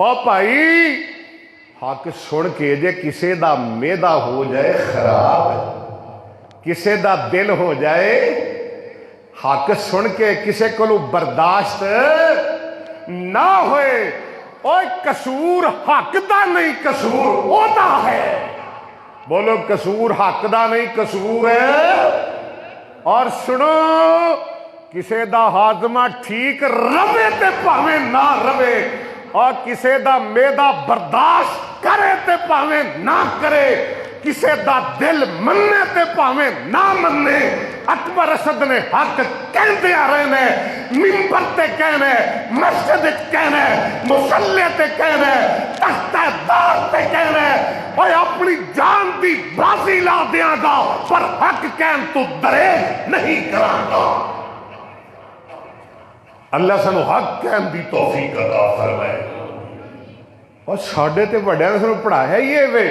او بھائی حق سن کے جے کسے دا میدا ہو جائے خراب، کسے دا دل ہو جائے، حق سن کے کسے کو برداشت نہ ہوئے، اوہ قصور حق دا نہیں قصور ہوتا ہے، بولو قصور حق دا نہیں قصور ہے۔ اور سنو کسے دا ہاضمہ ٹھیک روے تے پاویں نہ روے، اور کسے دا میدا برداشت کرے تے پاویں نہ کرے، کسے دا دل مننے تے پاویں نہ مننے، اکبر اسد نے حق کہندے آ رہے نے، منبر تے کہنے، مسجد کہنے، مصلی تے کہنے، تحت دار تے کہنے، اور اپنی جان دی بازی لا دیاں گا پر حق کہن تو درے نہیں کران گا۔ اللہ سانو حق کہن دی توفیق عطا فرمائے۔ اور ساڈے تے بڑے نے سانو پڑھایا یہ وے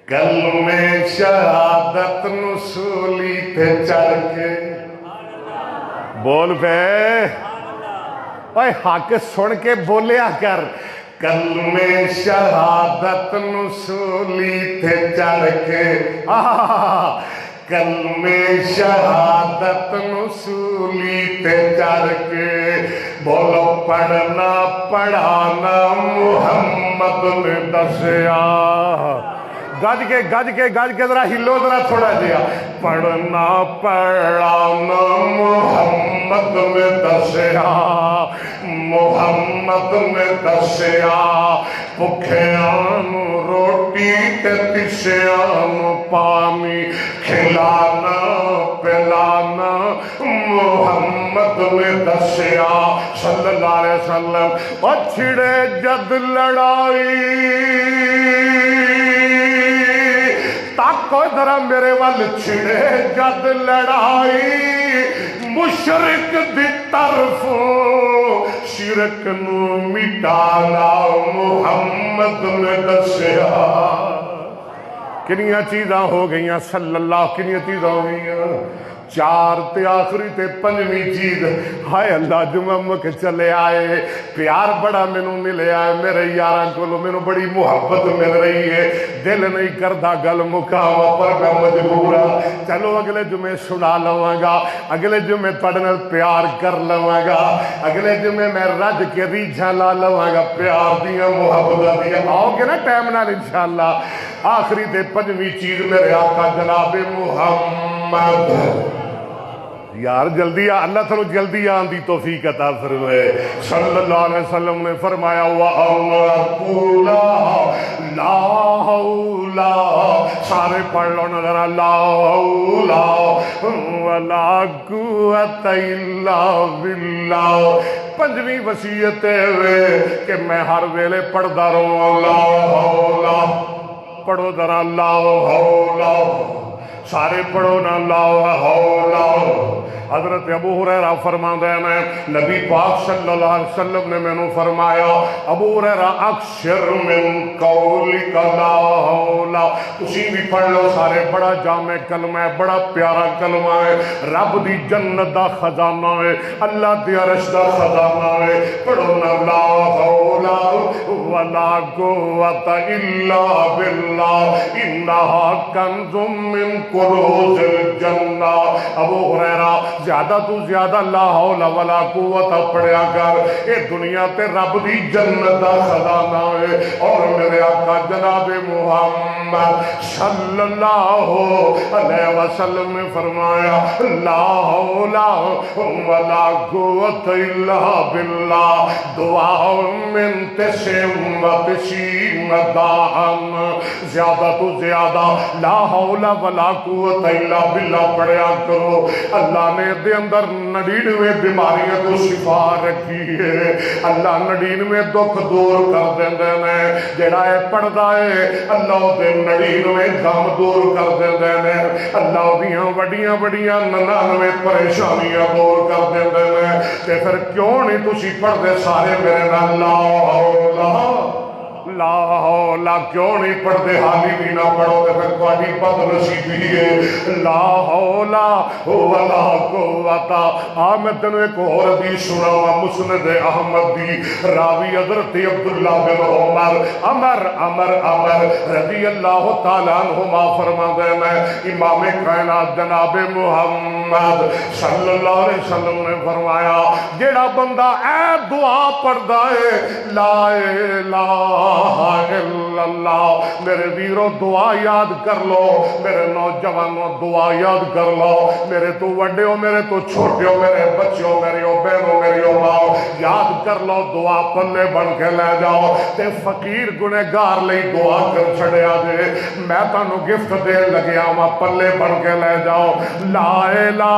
کلمے شہادت نسولی تے چڑھ کے بول پہ اوے حق سن کے بولیا کر، کلمے شہادت نسولی تے چڑھ کے، کلمے شہادت نسولی تے چڑھ کے، بولو پڑھنا پڑھانا محمد نے دسیا، گج کے ذرا ہلو ذرا تھوڑا جیا، پڑھنا پڑھانا محمد نے دسیا، محمد نے دسیا، بھکھیاں نو روٹی تے تشیاں نو پانی، کھلانا پلانا محمد نے دسیا صلی اللہ علیہ وسلم۔ اور چھڑے جد لڑائی، تاکو ذرا میرے وال، چھڑے جد لڑائی مشرک دی طرفوں، شرک نو مٹانا محمد نے دسیا۔ کنیاں چیزاں ہو گئیاں صلی اللہ، کنیاں چیزاں ہو گئیاں، چار تے آخری تے پنجویں چیز، ہائے اللہ جمعہ کے چلے آئے، پیار بڑا مینوں ملے آئے، میرے یاراں کولو مینوں بڑی محبت مل رہی ہے، دل نہیں کردا گل مکاواں پر میں مجبور ہاں، چلو اگلے جمعے سنا لواں گا، اگلے جمعے پڑھنے پیار کر لواں گا، اگلے جمعے میں رج کے ریجھاں لا لواں گا، پیار دیاں محبت دیاں، آؤ گے نا ٹائم نال انشاءاللہ۔ آخری تے پنجویں چیز میرے آقا جناب محمد، یار جلدی اللہ تعالیٰ جلدی آن دی توفیق عطا فرمائے۔ صلی اللہ علیہ وسلم نے فرمایا وَأَمْرَكُ لَا حَوْلَ، سارے پڑھ لو نظر، لا حول ولا قوت الا باللہ۔ پنجویں وصیت ہے کہ میں ہر ویلے پڑھدا رہوں لا حول، پڑھو ذرا لا حول، سارے پڑھو نا لا حول۔ حضرت ابو ہریرہ فرماندے ہیں نبی پاک صلی اللہ علیہ وسلم نے میں نے فرمایا ابو ہریرہ اکثر من قولک لا حول، اسی بھی پڑھ لو سارے، بڑا جامع کلمہ ہے، بڑا پیارا کلمہ ہے، رب دی جنت دا خزانہ ہے، اللہ دی عرش دا خزانہ ہے، پڑھو نا لا حول ولا قوت الا باللہ انہا کنز من کنوز الجنہ۔ ابو ہریرہ زیادہ تو زیادہ لا حول ولا قوت پڑھیا کر، اے دنیا تے رب دی جنت دا خزانہ ہے۔ اور میرے آقا جناب محمد صلی اللہ علیہ وسلم نے فرمایا لا حول ولا قوت الا باللہ، دعا من تسم و تسیم داہم، زیادہ تو زیادہ لا حول ولا قوت الا باللہ پڑھیا کرو۔ اللہ نے دے اندر 99 بیماریاں کو شفا رکھی ہے، اللہ 99 دکھ دور کر دیندے نے، جڑا ہے پڑھدا ہے اللہ دے 99 غم دور کر دیندے نے، اللہ دیاں وڈیاں وڈیاں 99 پریشانیاں دور کر دیندے نے۔ تے پھر کیوں نہیں تسی پڑھدے سارے میرے نال لا حول لا حول کیوں نہیں پڑھتے حالی بھی نہ پڑھو تے پھر تہاڈی بد نصیبی ہے لا حول ولا قوت میں تینوں ایک اور حدیث سناواں مسند احمد دی راوی حضرت عبداللہ بن عمر رضی اللہ تعالیٰ عنہما فرماتے ہیں امام کائنات جناب محمد صلی اللہ علیہ وسلم نے فرمایا جیڑا بندہ اے دعا پڑھدا ہے لا الہ الا اللہ میرے ویرو دعا یاد کر لو میرے نوجوانوں دعا یاد کر لو میرے تو وڈے ہو میرے تو چھوٹے ہو میرے بچے ہو میری ہو بہنوں میری ہو ماں یاد کر لو دعا پلے بن کے لے جاؤ تے فقیر گنہگار لئی دعا کر چھڑیا جے میں تانوں گفٹ دے لگیا وا پلے بن کے لے جاؤ لا الہ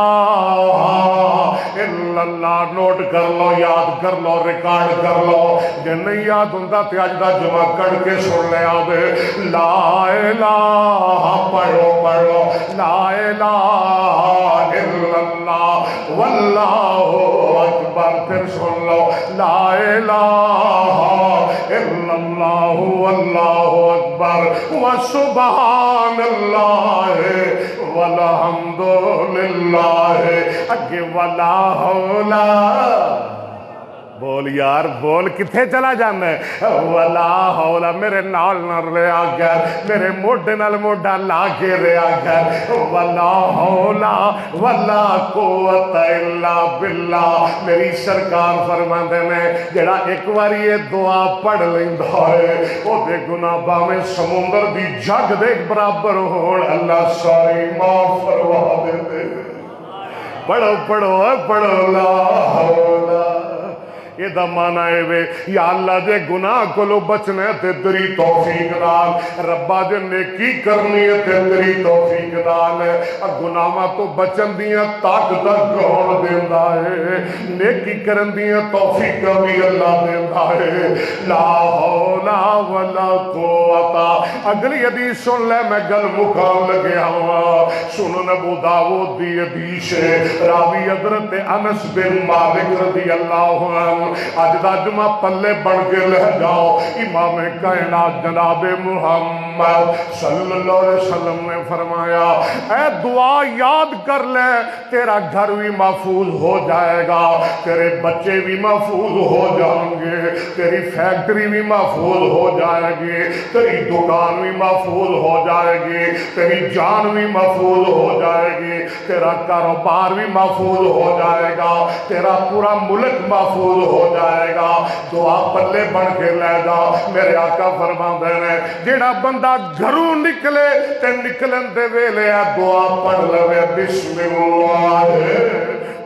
الا اللہ نوٹ کر لو یاد کر لو ریکارڈ کر لو جے نہیں یاد ہوندا تے اج دا جمعہ کڑ کے سن لے آوے لا الہ پڑھو لا الہ الا اللہ واللہ اکبر پھر سن لو لا الہ الا اللہ واللہ اکبر وسبحان اللہ والحمد للہ اگے ولا حول بول یار بول کتھے چلا جانا ہے ولا حول میرے نال نہ رہا کر میرے موڈے نال موڈا لا کے رہا کر ولا حول ولا قوت الا باللہ میری سرکار فرماندے نے جڑا ایک بار یہ دعا پڑھ لیندا ہے او دے گناہ باویں سمندر دی جگ دے برابر ہون اللہ ساری معاف فرما دے پڑھو لا حول یہ دا معنی ہے وے یا اللہ دے گناہ کولو بچنے تے تیری توفیق نال ربا دے نیکی کرنی ہے تے تیری توفیق نال گناہاں تو بچن دیاں طاقت کون دیندا ہے نیکی کرن دیاں توفیق بھی اللہ دیندا ہے لا حول ولا قوت اگلی حدیث سن لے میں گل مکان لگیا ہوا سنن ابو داؤد دی حدیث راوی حضرت انس بن مالک رضی اللہ عنہ آج دا جمعہ پلے بڑھ کے لے جاؤ امام کائنات جناب محمد صلی اللہ علیہ وسلم نے فرمایا اے دعا یاد کر لے تیرا گھر بھی محفوظ ہو جائے گا تیرے بچے بھی محفوظ ہو جائیں گے تیری فیکٹری بھی محفوظ ہو جائے گی تیری دکان بھی محفوظ ہو جائے گی تیری جان بھی محفوظ ہو جائے گی تیرا کاروبار بھی محفوظ ہو جائے گا تیرا پورا ملک محفوظ ہو جائے گا دعا پلے بن کے لے جا میرے آقا فرماندے نے جیڑا بندہ گھروں نکلے تے نکلن دے ویلے دعا پڑھ لوے بسم اللہ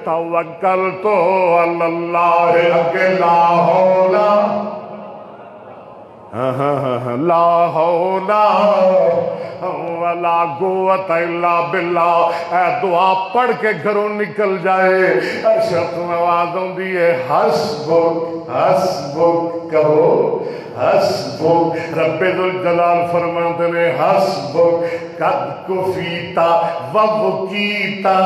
توکلت علی اللہ اگے لا حول لا حول ولا قوت الا باللہ اے دعا پڑھ کے گھروں نکل جائے ارشد نواز ہوندی ہے حسبک حسبک کہو حسبک رب ذوالجلال فرماتے نے حسبک قد کفیتا ووکیتا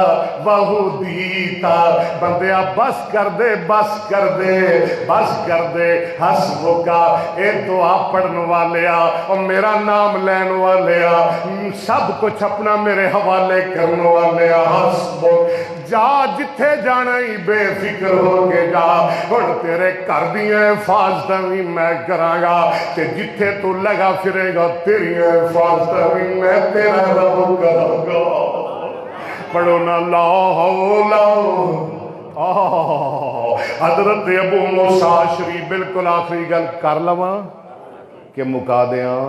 وہدیتا بندیا بس کر دے بس کر دے بس کر دے حسبکا اے دعا پڑھن والیا اور میرا نام لین والیا سب کچھ اپنا میرے حوالے کرنے والے حسبک جا جتھے جانا ہی بے فکر ہو کے جا اور تیرے کر دیئے حفاظت بھی میں کراں گا تے جتھے تو لگا پھرے گا تیری حفاظت بھی میں تیرا رب کراں گا پڑھو نا لا حول حضرت ابو موسیٰ شریف بالکل آخری گل کر لواں کہ مکا دیاں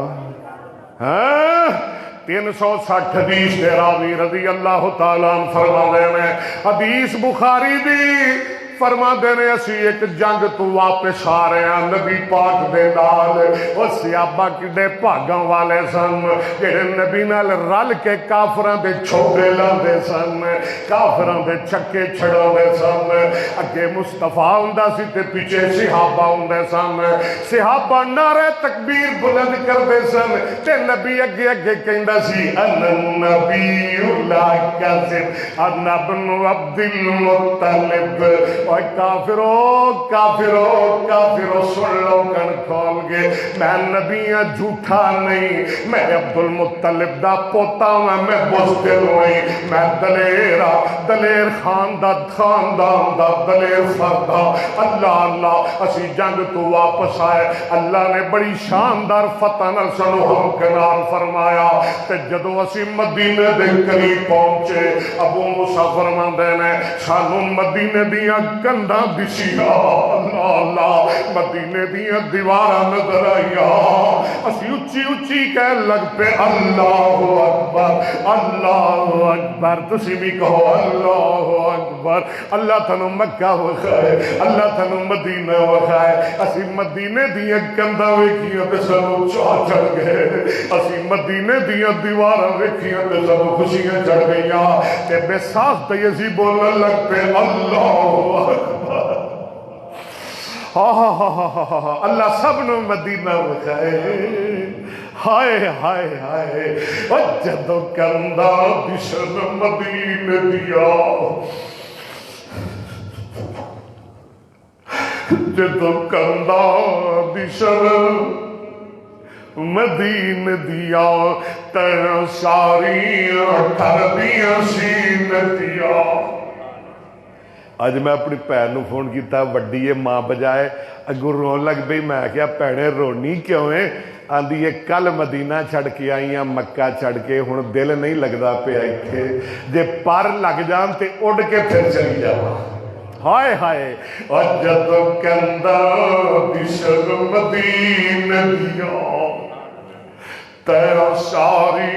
360 حدیث دے راوی رضی اللہ تعالیٰ عنہ فرما دے میں حدیث بخاری دی فرما دینے اسی ایک جنگ تو واپس آ رہے ہیں نبی پاک دے نال وہ صحابہ کڈے بھاگاں والے سن جڑے نبی نال رل کے کافراں دے چھوٹے لاندے سن کافراں دے چکے چھڑاندے سن اگے مصطفیٰ ہوندا سی تے پیچھے صحابہ ہوندے سن صحابہ نعرہ تکبیر بلند کردے سن تے نبی اگے اگے کہندا سی ان النبی لا کذب انا ابن عبد المطلب کافرو سن لو کن کھول کے، میں نبی ہاں جھوٹا نہیں، میں عبد المطلب دا پوتا ہوں، میں بزدل ہوئی، میں دلیر خاندان دا دلیر فردا۔ اللہ اللہ اسی جنگ تو واپس آئے، اللہ نے بڑی شاندار فتح نال سانو ہمکنار فرمایا۔ تے جدو اسی مدینے دے قریب پہنچے، ابو موسیٰ فرماندے نے سانو مدینے دیاں کنداں دسیا، اللہ اللہ مدینے دیاں دیواراں نظر آئیا، اسی اچھی اچھی کہہ لگ پہ اللہ اکبر اللہ اکبر، تسی بھی کہو اللہ اکبر۔ اللہ تھانو مکہ وکھائے، اللہ تھانو مدینہ وکھائے، اسی مدینے دیاں کنداں ویکھیاں تے سانو چاہ چڑھ گئے، اسی مدینے دیاں دیواراں ویکھیاں تے سانو خوشیاں چڑھ گئیاں، تے بے ساختہ اسی بولن لگ پہ اللہ اکبر۔ اللہ سب نو مدینہ وکھائے، ہائے ہائے ہائے، جدو کندا دشن مدینے دیا، جدو کندا دشن مدینے دیا، تیرا ساری ٹھر دیا سین دیا۔ اج میں اپنی بھن نو فون کیتا، وڈی ہے ماں بجائے اگوں رون لگ پئی، میں کہیا بھیڑے رونی کیوں ہے؟ آندی ہے کل مدینہ چھڑ کے آئی ہیں، مکہ چھڑ کے، ہن دل نہیں لگدا پیا ایتھے، جے پر لگ جان تے اڑ کے پھر چلی جاواں۔ ہائے ہائے، اور جدوں کندا دشن مدینے دیا، تیرا ساری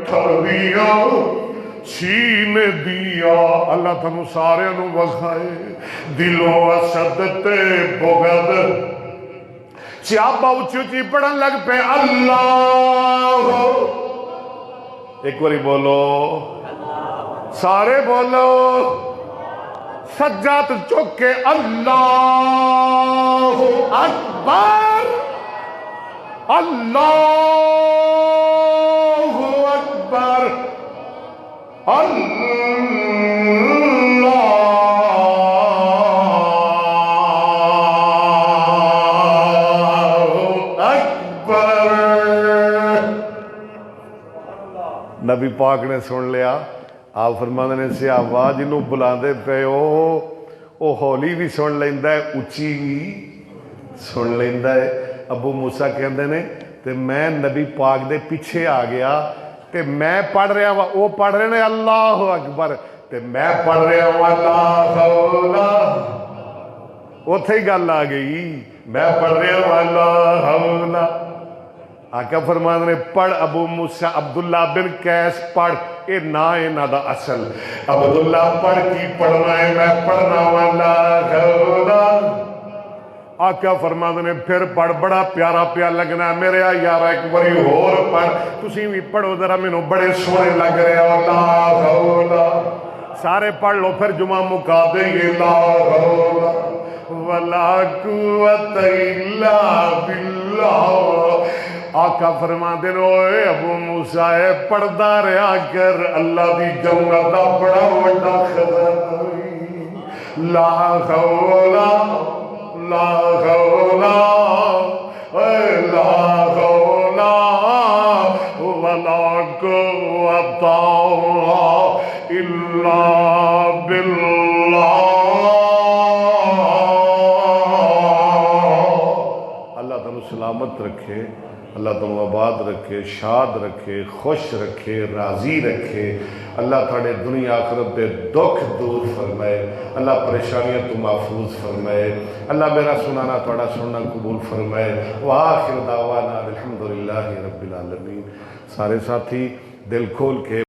ٹھریاں چھین دیا۔ اللہ تھانو سارے نو وکھائے، دلوں اسد تے بغض، سیابا اچھی اچھی پڑھن لگ پہ اللہ، ایک باری بولو، سارے بولو، سجاد چک کے اللہ اکبر اللہ اکبر اللہ اکبر۔ نبی پاک نے سن لیا، آپ فرماندے نے صحابہ جنوں بلاندے پے او ہولی بھی سن لیندا ہے، اچھی بھی سن لیندا ہے۔ ابو موسیٰ کہندے نے تے میں نبی پاک دے پیچھے آ گیا، تے میں پڑھ رہا وا، او پڑھ رہے نے اللہ اکبر، تے میں پڑھ رہا وا لا حول، اوتھے ہی گل آ گئی، میں پڑھ رہا وا لا حول۔ آقا فرماندے نے پڑھ ابو موسیٰ، عبداللہ بن قیس پڑھ، اے نا انہاں دا اصل، عبداللہ پڑھ کی پڑھنا ہے، میں پڑھنا وا لا حول۔ آقا فرماندے نے پھر پڑھ، بڑا پیارا پیا لگنا ہے میرے یارا، ایک باری ہور پڑھ، تسی بھی پڑھو ذرا، مینوں بڑے سونے لگ رہے ہو، لا حول۔ سارے پڑھ لو پھر جمعہ مکا دیں گے، لا حول ولا قوت الا باللہ۔ آقا فرماندے نے اوے ابو موسیٰ پڑھدا رہا کر، اللہ دی جنت دا بڑا وڈا خزانہ، لا حول لا حول لا حول ولا قوت الا باللہ۔ اللہ تعالیٰ سلامت رکھے، اللہ تعالیٰ آباد رکھے، شاد رکھے، خوش رکھے، راضی رکھے، اللہ تھوڑے دنیا آخرت دے دکھ دور فرمائے، اللہ پریشانیاں تو محفوظ فرمائے، اللہ میرا سنانا تھوڑا سننا قبول فرمائے۔ وآخر دعوانا الحمدللہ رب العالمین۔ سارے ساتھی دل کھول کے